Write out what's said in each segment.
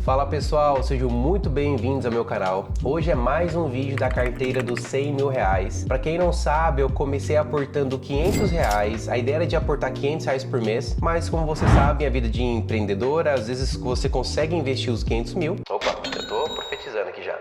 Fala pessoal, sejam muito bem-vindos ao meu canal. Hoje é mais um vídeo da carteira dos 100 mil reais. Para quem não sabe, eu comecei aportando 500 reais. A ideia era de aportar 500 reais por mês, mas como você sabe, a vida de empreendedora, às vezes você consegue investir os 500 mil. Opa, eu tô profetizando aqui já.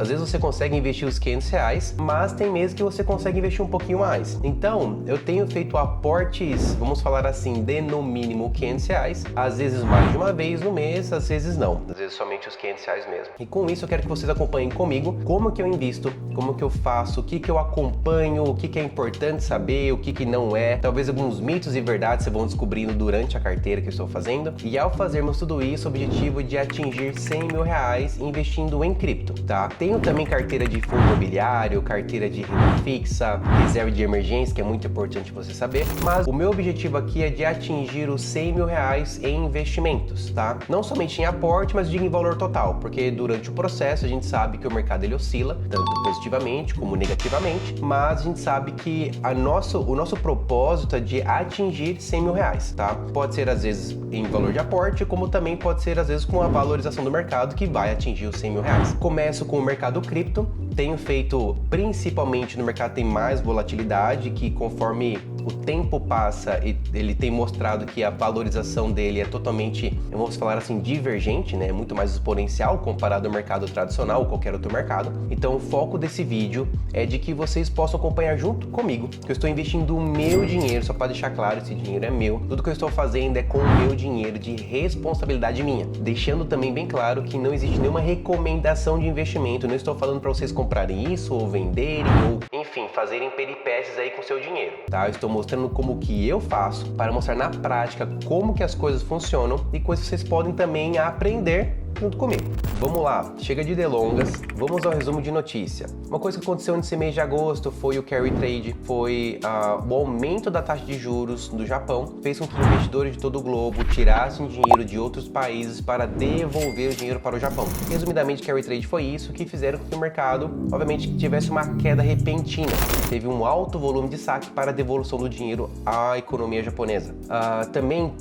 Às vezes você consegue investir os 500 reais, mas tem meses que você consegue investir um pouquinho mais. Então, eu tenho feito aportes, vamos falar assim, de no mínimo 500 reais. Às vezes mais de uma vez no mês, às vezes não. Às vezes somente os 500 reais mesmo. E com isso eu quero que vocês acompanhem comigo como que eu invisto, como que eu faço, o que que eu acompanho, o que que é importante saber, o que que não é. Talvez alguns mitos e verdades vocês vão descobrindo durante a carteira que eu estou fazendo. E ao fazermos tudo isso, o objetivo é de atingir 100 mil reais investindo em cripto, tá? Tenho também carteira de fundo imobiliário, carteira de renda fixa, reserva de emergência, que é muito importante você saber. Mas o meu objetivo aqui é de atingir os 100 mil reais em investimentos, tá? Não somente em aporte, mas digo em valor total, porque durante o processo a gente sabe que o mercado ele oscila, tanto positivamente como negativamente, mas a gente sabe que o nosso propósito é de atingir 100 mil reais, tá? Pode ser às vezes em valor de aporte, como também pode ser às vezes com a valorização do mercado que vai atingir os 100 mil reais. Começo com o mercado cripto, tenho feito principalmente no mercado tem mais volatilidade, que conforme o tempo passa, ele tem mostrado que a valorização dele é totalmente, vamos falar assim, divergente, né? Muito mais exponencial comparado ao mercado tradicional ou qualquer outro mercado. Então o foco desse vídeo é de que vocês possam acompanhar junto comigo, que eu estou investindo o meu dinheiro, só para deixar claro, esse dinheiro é meu. Tudo que eu estou fazendo é com o meu dinheiro, de responsabilidade minha. Deixando também bem claro que não existe nenhuma recomendação de investimento, eu não estou falando para vocês comprarem isso ou venderem ou, enfim, fazerem peripécias aí com seu dinheiro, tá? Eu estou mostrando como que eu faço para mostrar na prática como que as coisas funcionam e com isso vocês podem também aprender junto comigo. Vamos lá, chega de delongas, vamos ao resumo de notícia. Uma coisa que aconteceu nesse mês de agosto foi o carry trade, foi o aumento da taxa de juros do Japão, fez com que investidores de todo o globo tirassem dinheiro de outros países para devolver o dinheiro para o Japão. Resumidamente, carry trade foi isso que fizeram com que o mercado, obviamente, tivesse uma queda repentina. Teve um alto volume de saque para a devolução do dinheiro à economia japonesa. Também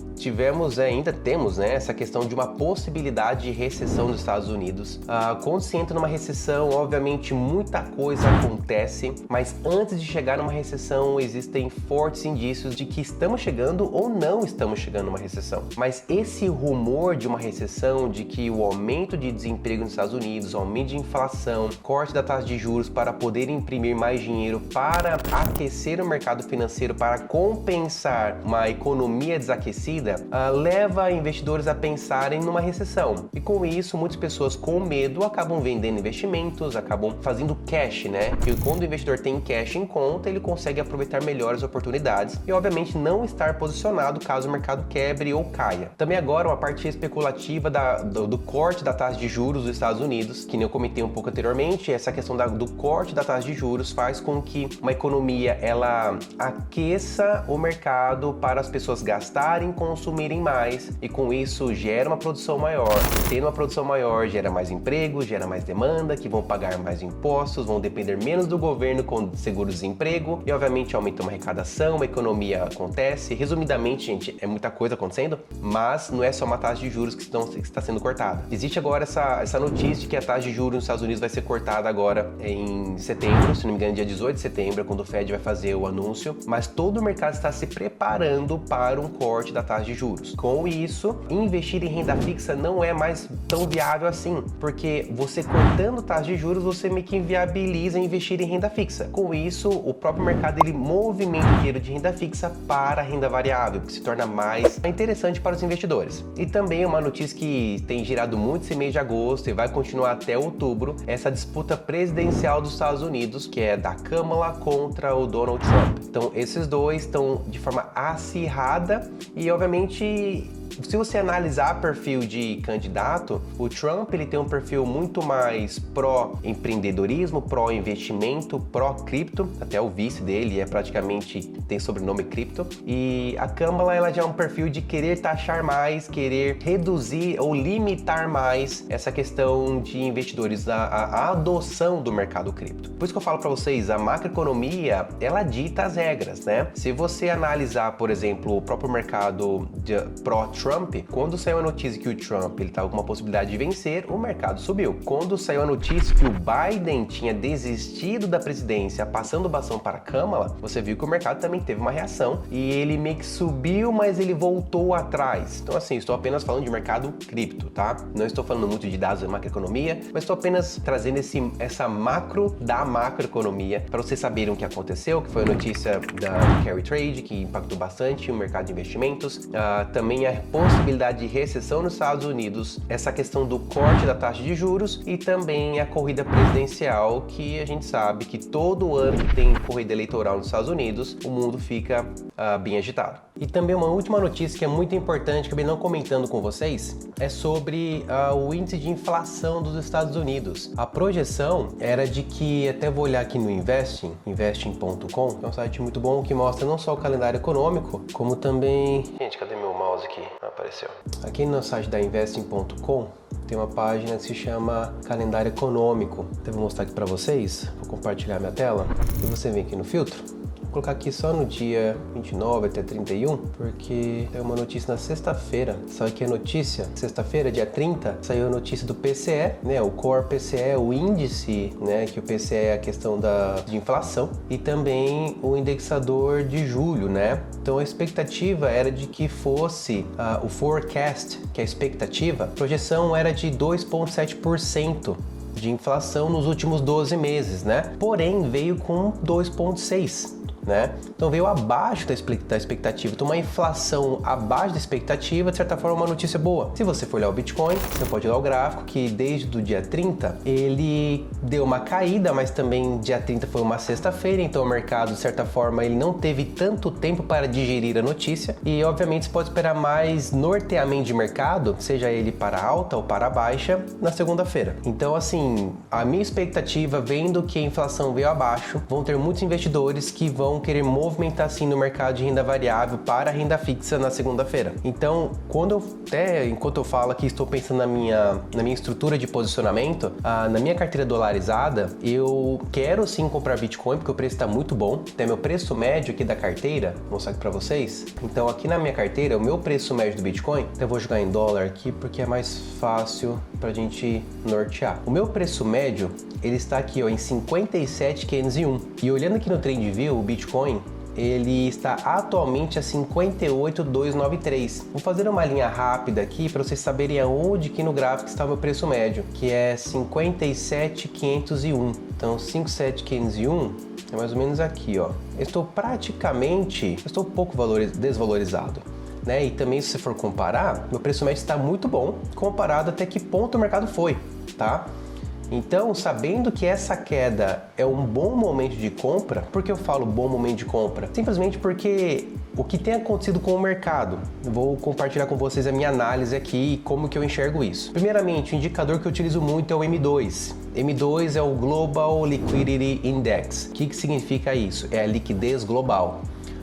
ainda temos, né, essa questão de uma possibilidade de recessão dos Estados Unidos. Quando se entra numa recessão, obviamente muita coisa acontece, mas antes de chegar numa recessão existem fortes indícios de que estamos chegando ou não estamos chegando numa recessão. Mas esse rumor de uma recessão, de que o aumento de desemprego nos Estados Unidos, o aumento de inflação, corte da taxa de juros para poder imprimir mais dinheiro para aquecer o mercado financeiro, para compensar uma economia desaquecida, leva investidores a pensarem numa recessão. E com isso, muitas pessoas com medo acabam vendendo investimentos, acabam fazendo cash, né? Porque quando o investidor tem cash em conta, ele consegue aproveitar melhores oportunidades e, obviamente, não estar posicionado caso o mercado quebre ou caia. Também agora, uma parte especulativa do corte da taxa de juros dos Estados Unidos, que nem eu comentei um pouco anteriormente, essa questão do corte da taxa de juros faz com que uma economia, ela aqueça o mercado para as pessoas gastarem, consumirem mais e com isso gera uma produção maior. Tendo uma produção maior, gera mais emprego, gera mais demanda, que vão pagar mais impostos, vão depender menos do governo com seguro-desemprego e, obviamente, aumenta uma arrecadação, a economia acontece. Resumidamente, gente, é muita coisa acontecendo, mas não é só uma taxa de juros que está sendo cortada. Existe agora essa notícia de que a taxa de juros nos Estados Unidos vai ser cortada agora em setembro, se não me engano, dia 18 de setembro, é quando o Fed vai fazer o anúncio, mas todo o mercado está se preparando para um corte da taxa de juros. Com isso, investir em renda fixa não é mais tão viável assim, porque você cortando taxa de juros, você meio que inviabiliza investir em renda fixa. Com isso, o próprio mercado ele movimenta o dinheiro de renda fixa para a renda variável, que se torna mais interessante para os investidores. E também uma notícia que tem girado muito esse mês de agosto e vai continuar até outubro, essa disputa presidencial dos Estados Unidos, que é da Kamala contra o Donald Trump. Então, esses dois estão de forma acirrada e, obviamente, se você analisar perfil de candidato, o Trump ele tem um perfil muito mais pró-empreendedorismo, pró-investimento, pró-cripto, até o vice dele praticamente tem sobrenome cripto, e a Kamala ela já é um perfil de querer taxar mais, querer reduzir ou limitar mais essa questão de investidores, a adoção do mercado cripto. Por isso que eu falo para vocês, a macroeconomia ela dita as regras, né? Se você analisar, por exemplo, o próprio mercado pró Trump, quando saiu a notícia que o Trump ele estava com uma possibilidade de vencer, o mercado subiu. Quando saiu a notícia que o Biden tinha desistido da presidência, passando o bastão para a Câmara, você viu que o mercado também teve uma reação e ele meio que subiu, mas ele voltou atrás. Então assim, estou apenas falando de mercado cripto, tá? Não estou falando muito de dados da macroeconomia, mas estou apenas trazendo essa macro da macroeconomia para vocês saberem o que aconteceu, que foi a notícia da carry trade, que impactou bastante o mercado de investimentos, também a possibilidade de recessão nos Estados Unidos, essa questão do corte da taxa de juros e também a corrida presidencial, que a gente sabe que todo ano que tem corrida eleitoral nos Estados Unidos, o mundo fica bem agitado. E também uma última notícia que é muito importante, que eu acabei não comentando com vocês, é sobre o índice de inflação dos Estados Unidos. A projeção era de que, até vou olhar aqui no investing.com, que é um site muito bom que mostra não só o calendário econômico, como também... Gente, cadê meu mouse aqui? Apareceu. Aqui no site da investing.com tem uma página que se chama calendário econômico. Então, vou mostrar aqui para vocês, vou compartilhar minha tela e você vem aqui no filtro. Vou colocar aqui só no dia 29 até 31, porque tem uma notícia na sexta-feira. Sabe que a notícia? Sexta-feira, dia 30, saiu a notícia do PCE, né? O Core PCE, o índice, né? Que o PCE é a questão de inflação, e também o indexador de julho, né? Então a expectativa era de que fosse o forecast, que é a expectativa, a projeção era de 2,7% de inflação nos últimos 12 meses, né? Porém, veio com 2,6%. Né? Então veio abaixo da expectativa. Então uma inflação abaixo da expectativa, de certa forma, é uma notícia boa. Se você for olhar o Bitcoin, você pode olhar o gráfico que desde o dia 30 ele deu uma caída, mas também dia 30 foi uma sexta-feira, então o mercado, de certa forma, ele não teve tanto tempo para digerir a notícia e, obviamente, você pode esperar mais norteamento de mercado, seja ele para alta ou para baixa, na segunda-feira. Então, assim, a minha expectativa, vendo que a inflação veio abaixo, vão ter muitos investidores que vão querer movimentar sim no mercado de renda variável para renda fixa na segunda-feira. Então, enquanto eu falo aqui, estou pensando na minha estrutura de posicionamento, na minha carteira dolarizada, eu quero sim comprar Bitcoin porque o preço está muito bom. Tem meu preço médio aqui da carteira, vou mostrar aqui para vocês. Então, aqui na minha carteira, o meu preço médio do Bitcoin, eu vou jogar em dólar aqui porque é mais fácil para a gente nortear. O meu preço médio, ele está aqui ó, em 57.501. E olhando aqui no TradingView, o Bitcoin ele está atualmente a 58.293. Vou fazer uma linha rápida aqui para vocês saberem aonde aqui no gráfico está o meu preço médio, que é 57.501. Então 57.501 é mais ou menos aqui, ó. Eu estou um pouco desvalorizado. Né? E também, se você for comparar, meu preço médio está muito bom comparado até que ponto o mercado foi, tá? Então, sabendo que essa queda é um bom momento de compra, por que eu falo bom momento de compra? Simplesmente porque o que tem acontecido com o mercado, eu vou compartilhar com vocês a minha análise aqui e como que eu enxergo isso. Primeiramente, o indicador que eu utilizo muito é o M2. M2 é o Global Liquidity Index. O que significa isso? É a liquidez global.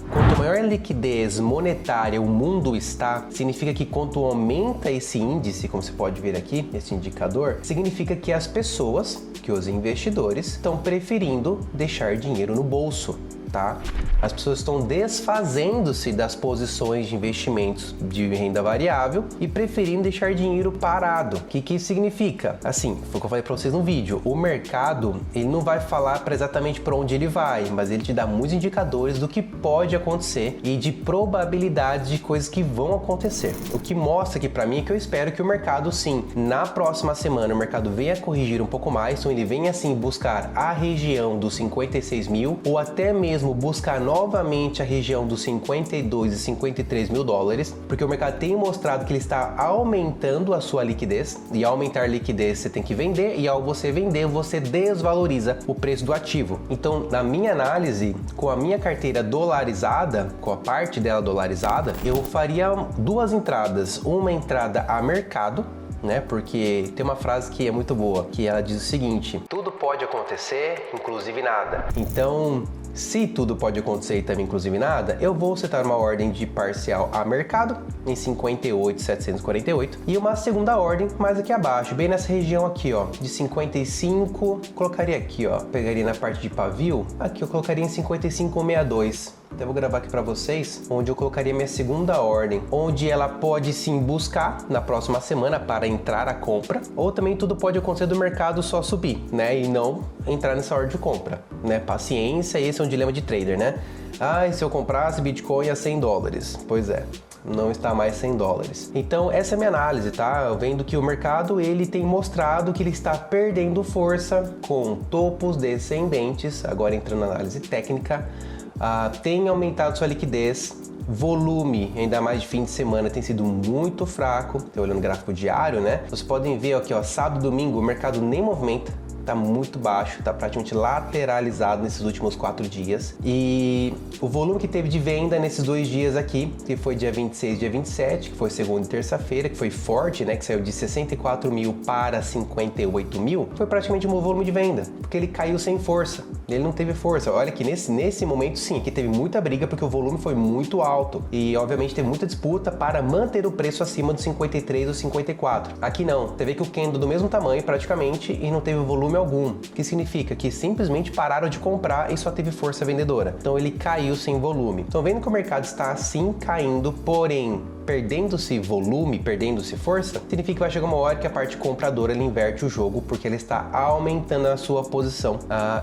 Quanto maior a liquidez monetária o mundo está, significa que quanto aumenta esse índice, como você pode ver aqui, esse indicador, significa que as pessoas, que os investidores, estão preferindo deixar dinheiro no bolso. Tá? As pessoas estão desfazendo-se das posições de investimentos de renda variável e preferindo deixar dinheiro parado. O que isso significa? Assim, foi o que eu falei para vocês no vídeo, o mercado ele não vai falar exatamente para onde ele vai, mas ele te dá muitos indicadores do que pode acontecer e de probabilidades de coisas que vão acontecer. O que mostra aqui para mim é que eu espero que o mercado sim, na próxima semana o mercado venha corrigir um pouco mais, então ele venha assim buscar a região dos 56 mil ou até mesmo buscar novamente a região dos 52 e 53 mil dólares, porque o mercado tem mostrado que ele está aumentando a sua liquidez, e ao aumentar a liquidez você tem que vender, e ao você vender você desvaloriza o preço do ativo. Então, na minha análise, com a minha carteira dolarizada, com a parte dela dolarizada, eu faria duas entradas, uma entrada a mercado, né? Porque tem uma frase que é muito boa, que ela diz o seguinte: tudo pode acontecer, inclusive nada. Então, se tudo pode acontecer e também inclusive nada, eu vou setar uma ordem de parcial a mercado em 58.748 e uma segunda ordem mais aqui abaixo, bem nessa região aqui, ó, de 55, colocaria aqui, ó, pegaria na parte de pavio, aqui eu colocaria em 55.62. Então eu vou gravar aqui para vocês, onde eu colocaria minha segunda ordem, onde ela pode sim buscar na próxima semana para entrar a compra, ou também tudo pode acontecer do mercado só subir, né, e não entrar nessa ordem de compra, né? Paciência, esse é um dilema de trader, né? Ah, e se eu comprasse Bitcoin a 100 dólares? Pois é, não está mais 100 dólares. Então essa é a minha análise, tá? Eu vendo que o mercado ele tem mostrado que ele está perdendo força com topos descendentes, agora entrando na análise técnica, tem aumentado sua liquidez, volume, ainda mais de fim de semana, tem sido muito fraco. Tô olhando o gráfico diário, né? Vocês podem ver aqui, ó, sábado e domingo o mercado nem movimenta. Tá muito baixo, tá praticamente lateralizado nesses últimos 4 dias. E o volume que teve de venda nesses 2 dias aqui, que foi dia 26 e dia 27, que foi segunda e terça-feira, que foi forte, né, que saiu de 64 mil para 58 mil, foi praticamente um volume de venda, porque ele caiu sem força, ele não teve força. Olha que nesse momento sim, aqui teve muita briga, porque o volume foi muito alto e obviamente teve muita disputa para manter o preço acima dos 53 ou 54. Aqui não, teve que o candle do mesmo tamanho praticamente e não teve volume algum, que significa que simplesmente pararam de comprar e só teve força vendedora. Então ele caiu sem volume. Estão vendo que o mercado está assim caindo, porém perdendo-se volume, perdendo-se força, significa que vai chegar uma hora que a parte compradora ele inverte o jogo, porque ele está aumentando a sua posição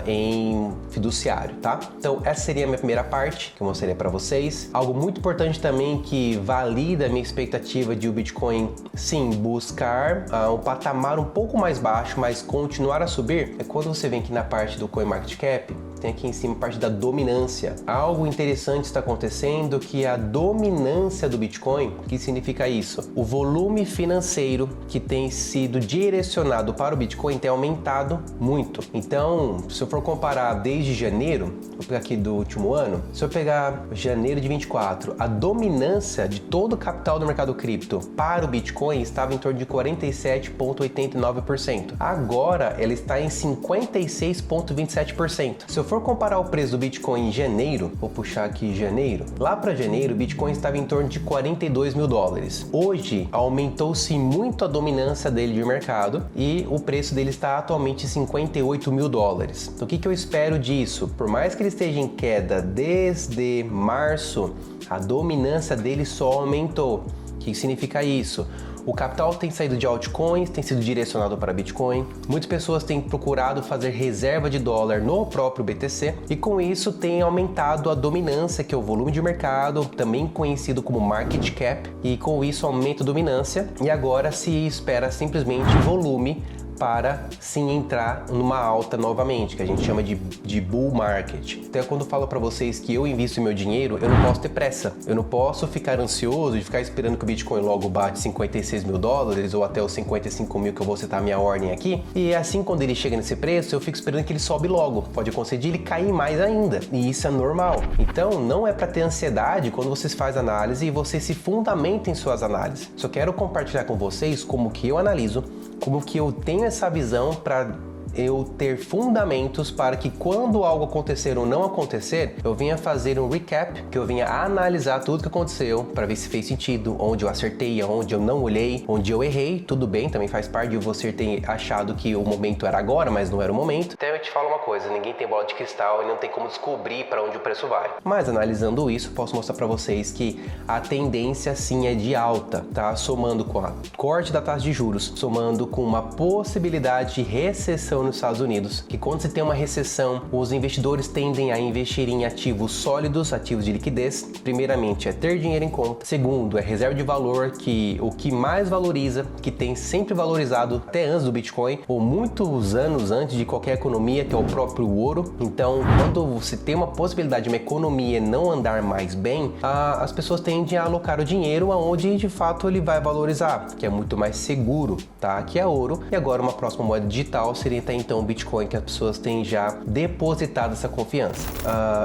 em fiduciário, tá? Então essa seria a minha primeira parte que eu mostraria para vocês. Algo muito importante também que valida a minha expectativa de o Bitcoin sim buscar um patamar um pouco mais baixo, mas continuar a subir, é quando você vem aqui na parte do CoinMarketCap, tem aqui em cima a parte da dominância. Algo interessante está acontecendo, que a dominância do Bitcoin, o que significa isso? O volume financeiro que tem sido direcionado para o Bitcoin tem aumentado muito. Então, se eu for comparar desde janeiro, vou pegar aqui do último ano, se eu pegar janeiro de 24, a dominância de todo o capital do mercado cripto para o Bitcoin estava em torno de 47,89%. Agora, ela está em 56,27%. Se eu for comparar o preço do Bitcoin em janeiro, vou puxar aqui janeiro, lá para janeiro o Bitcoin estava em torno de 42 mil dólares. Hoje aumentou-se muito a dominância dele de mercado e o preço dele está atualmente em 58 mil dólares. Então o que eu espero disso? Por mais que ele esteja em queda desde março, a dominância dele só aumentou. O que significa isso? O capital tem saído de altcoins, tem sido direcionado para Bitcoin. Muitas pessoas têm procurado fazer reserva de dólar no próprio BTC e com isso tem aumentado a dominância, que é o volume de mercado, também conhecido como market cap, e com isso aumenta a dominância e agora se espera simplesmente volume para sim entrar numa alta novamente, que a gente chama de bull market. Então quando eu falo para vocês que eu invisto meu dinheiro, eu não posso ter pressa, eu não posso ficar ansioso de ficar esperando que o Bitcoin logo bate 56 mil dólares ou até os 55 mil, que eu vou citar a minha ordem aqui, e assim quando ele chega nesse preço eu fico esperando que ele sobe logo, pode acontecer de ele cair mais ainda, e isso é normal. Então não é para ter ansiedade quando vocês fazem análise e vocês se fundamentam em suas análises. Só quero compartilhar com vocês como que eu analiso, como que eu tenho essa visão para eu ter fundamentos para que quando algo acontecer ou não acontecer, eu venha fazer um recap, que eu venha analisar tudo que aconteceu para ver se fez sentido, onde eu acertei, onde eu não olhei, onde eu errei, tudo bem, também faz parte de você ter achado que o momento era agora, mas não era o momento. Então eu te falo uma coisa, ninguém tem bola de cristal e não tem como descobrir para onde o preço vai. Mas analisando isso, posso mostrar para vocês que a tendência sim é de alta, tá? Somando com a corte da taxa de juros, somando com uma possibilidade de recessão nos Estados Unidos, que quando se tem uma recessão, os investidores tendem a investir em ativos sólidos, ativos de liquidez. Primeiramente é ter dinheiro em conta, segundo é reserva de valor, que o que mais valoriza, que tem sempre valorizado até antes do Bitcoin, ou muitos anos antes de qualquer economia, que é o próprio ouro. Então quando você tem uma possibilidade de uma economia não andar mais bem, as pessoas tendem a alocar o dinheiro aonde de fato ele vai valorizar, que é muito mais seguro, tá? Que é ouro. E agora uma próxima moeda digital seria então o Bitcoin, que as pessoas têm já depositado essa confiança.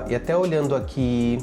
E até olhando aqui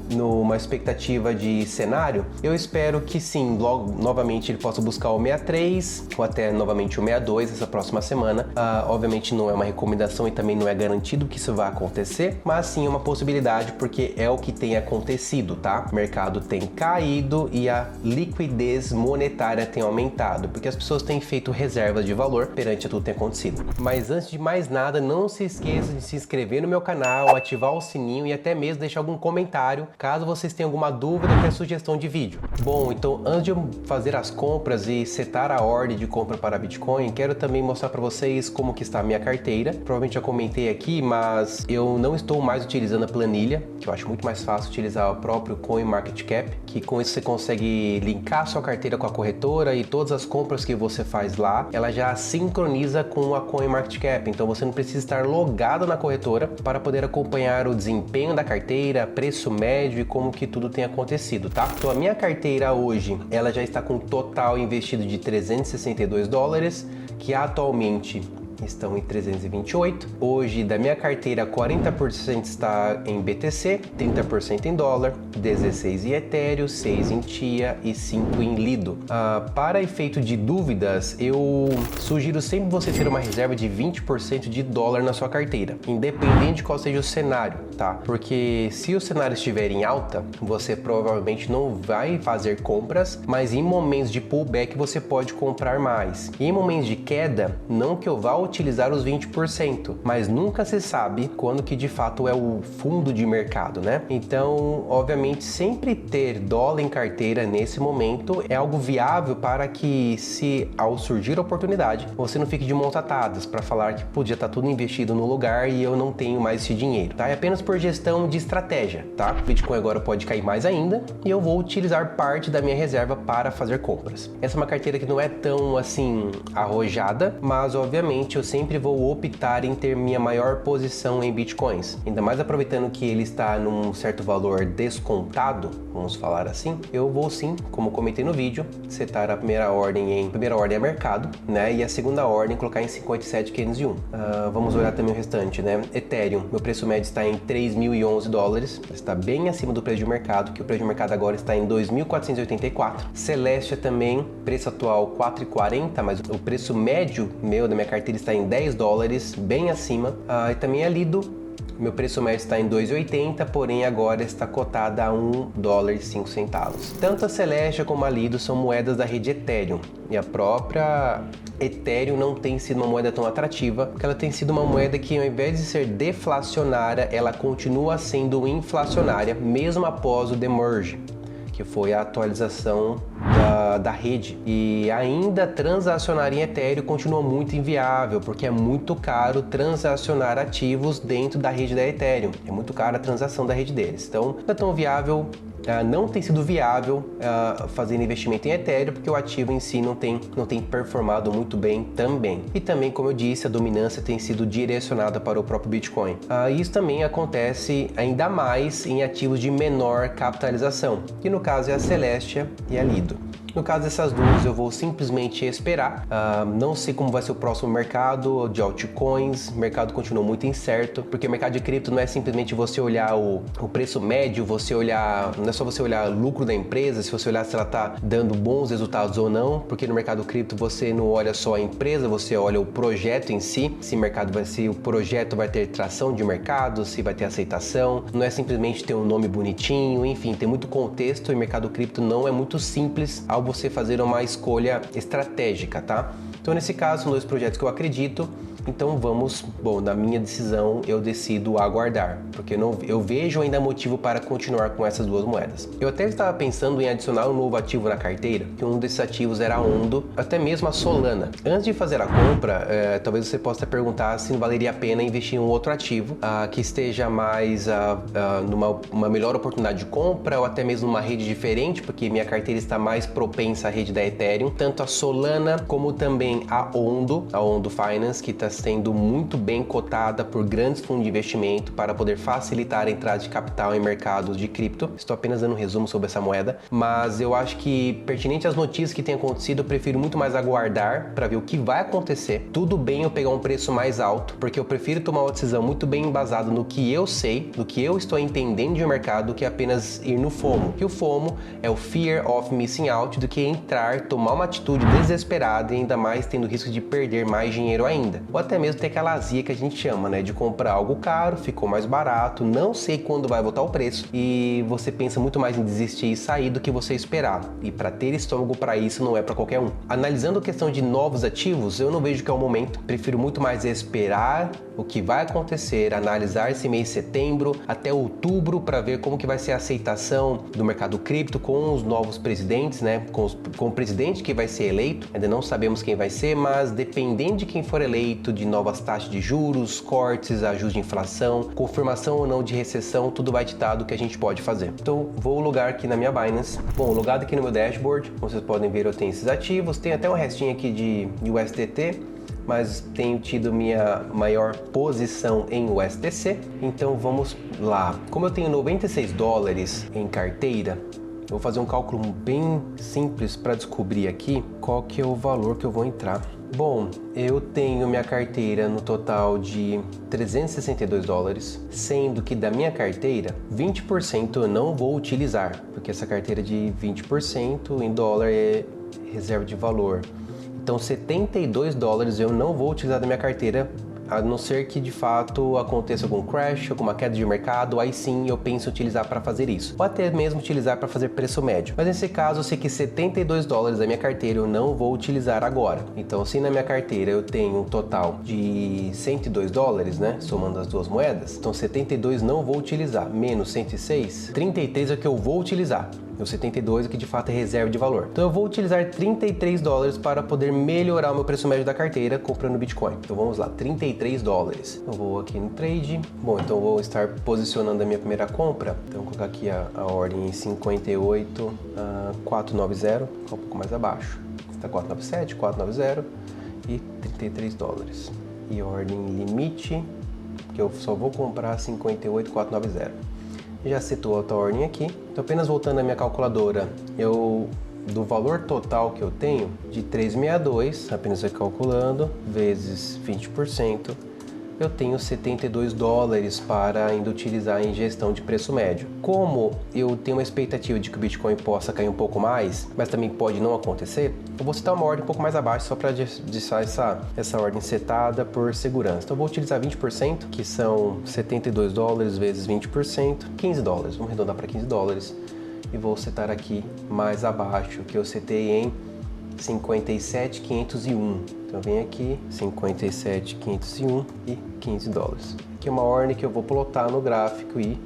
numa expectativa de cenário, eu espero que sim, logo novamente ele possa buscar o 63 ou até novamente o 62 essa próxima semana. Obviamente não é uma recomendação e também não é garantido que isso vai acontecer, mas sim é uma possibilidade porque é o que tem acontecido, tá? O mercado tem caído e a liquidez monetária tem aumentado, porque as pessoas têm feito reservas de valor perante tudo que tem acontecido. Mas antes de mais nada, não se esqueça de se inscrever no meu canal, ativar o sininho e até mesmo deixar algum comentário caso vocês tenham alguma dúvida ou sugestão de vídeo. Bom, então antes de eu fazer as compras e setar a ordem de compra para Bitcoin, quero também mostrar para vocês como que está a minha carteira. Provavelmente já comentei aqui, mas eu não estou mais utilizando a planilha, que eu acho muito mais fácil utilizar o próprio CoinMarketCap, que com isso você consegue linkar a sua carteira com a corretora e todas as compras que você faz lá, ela já sincroniza com a CoinMarketCap, então você não precisa estar logado na corretora para poder acompanhar o desempenho da carteira, preço médio e como que tudo tem acontecido, tá? Então a minha carteira hoje, ela já está com um total investido de $362, que atualmente estão em 328. Hoje, da minha carteira, 40% está em BTC, 30% em dólar, 16% em Ethereum, 6% em TIA e 5% em Lido. Para efeito de dúvidas, eu sugiro sempre você ter uma reserva de 20% de dólar na sua carteira, independente de qual seja o cenário, tá? Porque se o cenário estiver em alta, você provavelmente não vai fazer compras, mas em momentos de pullback você pode comprar mais. E em momentos de queda, não que eu vá utilizar os 20%, mas nunca se sabe quando que de fato é o fundo de mercado, né? Então, obviamente, sempre ter dólar em carteira nesse momento é algo viável para que, se ao surgir a oportunidade, você não fique de mãos atadas para falar que podia estar tudo investido no lugar e eu não tenho mais esse dinheiro, tá? É apenas por gestão de estratégia, tá? O Bitcoin agora pode cair mais ainda e eu vou utilizar parte da minha reserva para fazer compras. Essa é uma carteira que não é tão assim arrojada, mas obviamente eu sempre vou optar em ter minha maior posição em bitcoins. Ainda mais aproveitando que ele está num certo valor descontado, vamos falar assim, eu vou sim, como comentei no vídeo, setar a primeira ordem a mercado, né? E a segunda ordem colocar em 57.501. Vamos olhar também o restante, né? Ethereum, meu preço médio está em $3.011, está bem acima do preço de mercado, que o preço de mercado agora está em 2.484. Celestia também, preço atual 4,40, mas o preço médio da minha carteira está em $10, bem acima. E também a Lido, meu preço médio está em 2,80, porém agora está cotada a $1,05. Tanto a Celestia como a Lido são moedas da rede Ethereum, e a própria Ethereum não tem sido uma moeda tão atrativa, porque ela tem sido uma moeda que, ao invés de ser deflacionária, ela continua sendo inflacionária, mesmo após o demerge, que foi a atualização da rede. E ainda transacionar em Ethereum continua muito inviável, porque é muito caro transacionar ativos dentro da rede da Ethereum. É muito cara a transação da rede deles. Então, não é tão viável. Não tem sido viável fazer investimento em Ethereum, porque o ativo em si não tem performado muito bem também. E também, como eu disse, a dominância tem sido direcionada para o próprio Bitcoin. Isso também acontece ainda mais em ativos de menor capitalização, que no caso é a Celestia e a Lido. No caso dessas duas, eu vou simplesmente esperar. Não sei como vai ser o próximo mercado de altcoins. O mercado continua muito incerto, porque o mercado de cripto não é simplesmente você olhar o preço médio, não é só você olhar o lucro da empresa, se você olhar se ela está dando bons resultados ou não, porque no mercado cripto você não olha só a empresa, você olha o projeto em si, se o projeto vai ter tração de mercado, se vai ter aceitação. Não é simplesmente ter um nome bonitinho, enfim, tem muito contexto, e o mercado cripto não é muito simples ao você fazer uma escolha estratégica, tá? Então, nesse caso, são dois projetos que eu acredito. Então na minha decisão eu decido aguardar, porque eu vejo ainda motivo para continuar com essas duas moedas. Eu até estava pensando em adicionar um novo ativo na carteira, que um desses ativos era a Ondo, até mesmo a Solana. Antes de fazer a compra, talvez você possa perguntar se não valeria a pena investir em um outro ativo que esteja mais numa melhor oportunidade de compra, ou até mesmo numa rede diferente, porque minha carteira está mais propensa à rede da Ethereum, tanto a Solana como também a Ondo Finance, que está sendo muito bem cotada por grandes fundos de investimento para poder facilitar a entrada de capital em mercados de cripto. Estou apenas dando um resumo sobre essa moeda, mas eu acho que, pertinente às notícias que têm acontecido, eu prefiro muito mais aguardar para ver o que vai acontecer. Tudo bem eu pegar um preço mais alto, porque eu prefiro tomar uma decisão muito bem embasada no que eu sei, no que eu estou entendendo de mercado, do que apenas ir no FOMO. Que o FOMO é o Fear of Missing Out, do que entrar, tomar uma atitude desesperada e ainda mais tendo risco de perder mais dinheiro ainda. Ou até mesmo ter aquela azia que a gente chama, né, de comprar algo caro, ficou mais barato, não sei quando vai voltar o preço e você pensa muito mais em desistir e sair do que você esperar. E para ter estômago para isso não é para qualquer um. Analisando a questão de novos ativos, eu não vejo que é o momento. Prefiro muito mais esperar o que vai acontecer, analisar esse mês de setembro até outubro para ver como que vai ser a aceitação do mercado cripto com os novos presidentes, né? Com o presidente que vai ser eleito. Ainda não sabemos quem vai ser, mas dependendo de quem for eleito, de novas taxas de juros, cortes, ajuste de inflação, confirmação ou não de recessão, tudo vai ditar do que a gente pode fazer. Então vou logar aqui na minha Binance. Bom, logado aqui no meu dashboard, como vocês podem ver, eu tenho esses ativos, tem até um restinho aqui de USDT, mas tenho tido minha maior posição em USDC, então vamos lá. Como eu tenho 96 dólares em carteira, eu vou fazer um cálculo bem simples para descobrir aqui qual que é o valor que eu vou entrar. Bom, eu tenho minha carteira no total de 362 dólares, sendo que da minha carteira, 20% eu não vou utilizar, porque essa carteira de 20% em dólar é reserva de valor. Então 72 dólares eu não vou utilizar da minha carteira, a não ser que de fato aconteça algum crash, alguma queda de mercado, aí sim eu penso em utilizar para fazer isso. Ou até mesmo utilizar para fazer preço médio. Mas nesse caso eu sei que 72 dólares da minha carteira eu não vou utilizar agora. Então se na minha carteira eu tenho um total de 102 dólares, né, somando as duas moedas, então 72 não vou utilizar, menos 106, 33 é o que eu vou utilizar. O 72 é que de fato é reserva de valor. Então eu vou utilizar 33 dólares para poder melhorar o meu preço médio da carteira comprando Bitcoin. Então vamos lá, 33 dólares. Eu vou aqui no trade. Bom, então eu vou estar posicionando a minha primeira compra. Então vou colocar aqui a ordem em 58,490, um pouco mais abaixo. Está 497, 490 e 33 dólares. E ordem limite, que eu só vou comprar 58,490. Já setou a outra ordem aqui. Então apenas voltando à minha calculadora, do valor total que eu tenho de 362, apenas recalculando, vezes 20%, eu tenho 72 dólares para ainda utilizar em gestão de preço médio. Como eu tenho uma expectativa de que o Bitcoin possa cair um pouco mais, mas também pode não acontecer, eu vou setar uma ordem um pouco mais abaixo só para deixar essa ordem setada por segurança. Então eu vou utilizar 20%, que são 72 dólares vezes 20%, 15 dólares. Vamos arredondar para 15 dólares. E vou setar aqui mais abaixo, que eu setei em 57,501. Então vem aqui 57,501 e 15 dólares. Aqui é uma ordem que eu vou plotar no gráfico e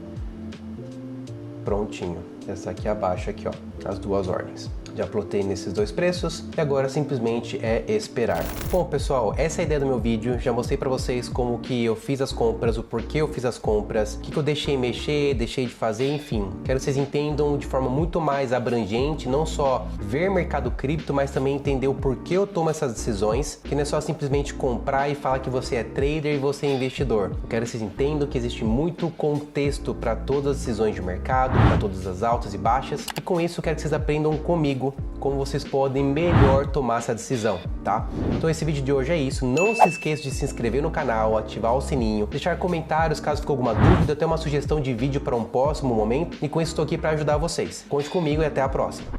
prontinho. Essa aqui abaixo aqui, ó, as duas ordens. Já plotei nesses dois preços e agora simplesmente é esperar. Bom, pessoal, essa é a ideia do meu vídeo. Já mostrei para vocês como que eu fiz as compras, o porquê eu fiz as compras, o que eu deixei mexer, deixei de fazer, enfim. Quero que vocês entendam de forma muito mais abrangente, não só ver mercado cripto, mas também entender o porquê eu tomo essas decisões, que não é só simplesmente comprar e falar que você é trader e você é investidor. Eu quero que vocês entendam que existe muito contexto para todas as decisões de mercado, para todas as altas e baixas, e com isso eu quero que vocês aprendam comigo como vocês podem melhor tomar essa decisão, tá? Então esse vídeo de hoje é isso. Não se esqueça de se inscrever no canal, ativar o sininho, deixar comentários caso ficou alguma dúvida, até uma sugestão de vídeo para um próximo momento. E com isso estou aqui para ajudar vocês. Conte comigo e até a próxima.